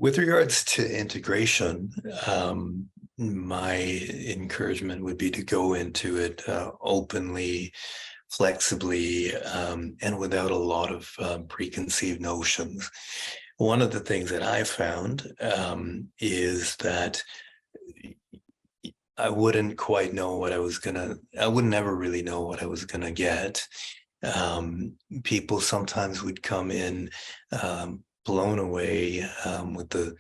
With regards to integration, my encouragement would be to go into it openly, flexibly, and without a lot of preconceived notions. One of the things that I found is that I wouldn't ever really know what I was gonna get. People sometimes would come in blown away with the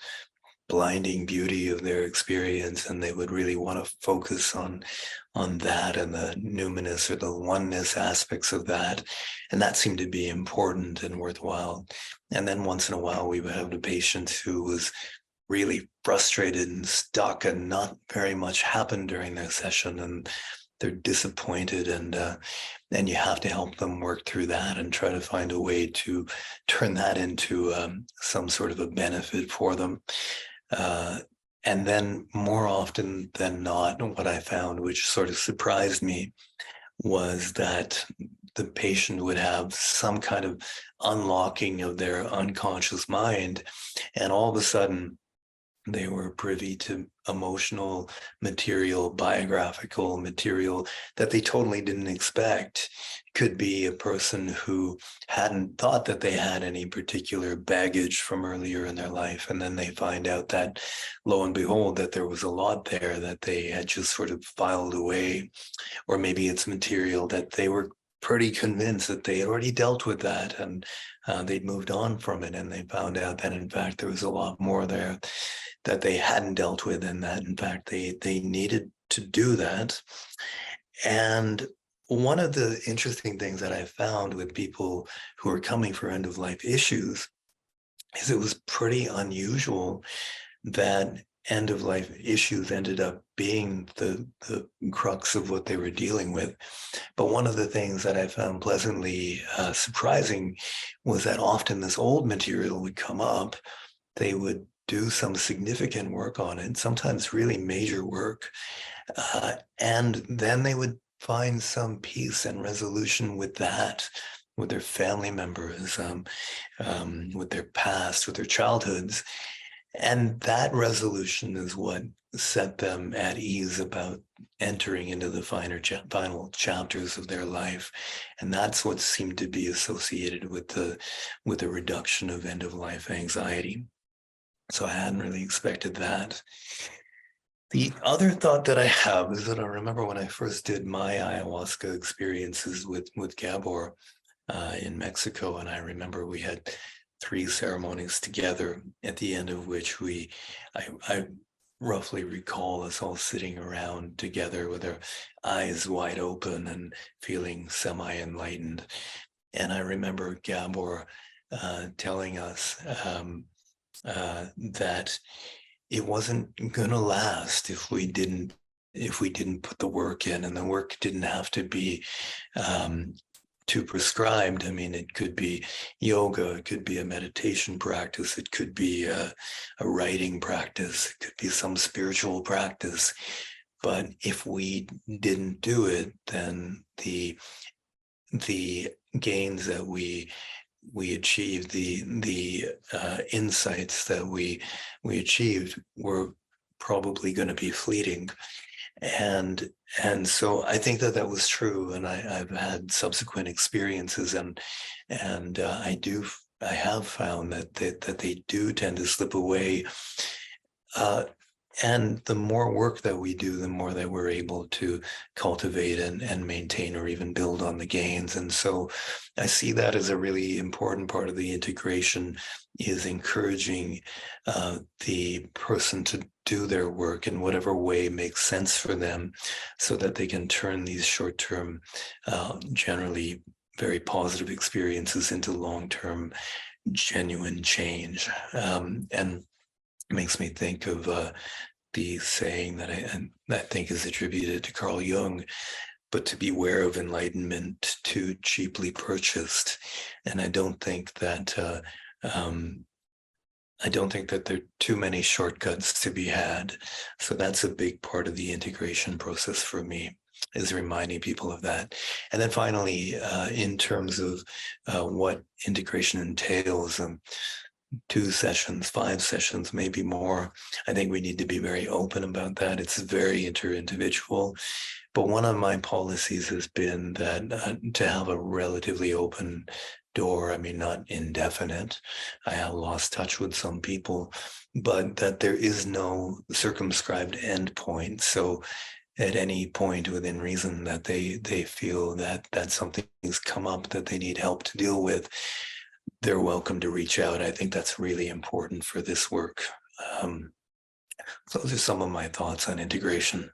blinding beauty of their experience, and they would really want to focus on that and the numinous or the oneness aspects of that, and that seemed to be important and worthwhile. And then once in a while we would have the patient who was really frustrated and stuck and not very much happened during their session, and they're disappointed, and you have to help them work through that and try to find a way to turn that into some sort of a benefit for them. And then more often than not, what I found, which sort of surprised me, was that the patient would have some kind of unlocking of their unconscious mind, and all of a sudden they were privy to emotional material, biographical material that they totally didn't expect. Could be a person who hadn't thought that they had any particular baggage from earlier in their life, and then they find out that, lo and behold, that there was a lot there that they had just sort of filed away. Or maybe it's material that they were pretty convinced that they had already dealt with that, and they'd moved on from it, and they found out that in fact there was a lot more there that they hadn't dealt with, and that in fact they needed to do that. And one of the interesting things that I found with people who are coming for end of life issues is it was pretty unusual that end of life issues ended up being the crux of what they were dealing with. But one of the things that I found pleasantly surprising was that often this old material would come up. They would do some significant work on it, sometimes really major work, and then they would find some peace and resolution with that, with their family members, with their past, with their childhoods. And that resolution is what set them at ease about entering into the final chapters of their life. And that's what seemed to be associated with the reduction of end-of-life anxiety. So I hadn't really expected that. The other thought that I have is that I remember when I first did my ayahuasca experiences with Gabor in Mexico, and I remember we had 3 ceremonies together, at the end of which I roughly recall us all sitting around together with our eyes wide open and feeling semi-enlightened. And I remember Gabor telling us that it wasn't going to last if we didn't put the work in, and the work didn't have to be too prescribed. I mean, it could be yoga, it could be a meditation practice, it could be a writing practice, it could be some spiritual practice. But if we didn't do it, then the gains that we achieved, the insights that we achieved were probably going to be fleeting. And so I think that was true, and I've had subsequent experiences, and I have found that they do tend to slip away. And the more work that we do, the more that we're able to cultivate and maintain or even build on the gains. And so I see that as a really important part of the integration, is encouraging the person to do their work in whatever way makes sense for them, so that they can turn these short-term, generally very positive experiences into long-term, genuine change. And it makes me think of the saying that I think is attributed to Carl Jung, but to beware of enlightenment too cheaply purchased. And I don't think that there are too many shortcuts to be had. So that's a big part of the integration process for me, is reminding people of that. And then finally, in terms of what integration entails, 2 sessions, 5 sessions, maybe more. I think we need to be very open about that. It's very inter-individual. But one of my policies has been that to have a relatively open door, I mean, not indefinite. I have lost touch with some people, but that there is no circumscribed end point. So at any point within reason that they feel that something's come up that they need help to deal with, they're welcome to reach out. I think that's really important for this work. Those are some of my thoughts on integration.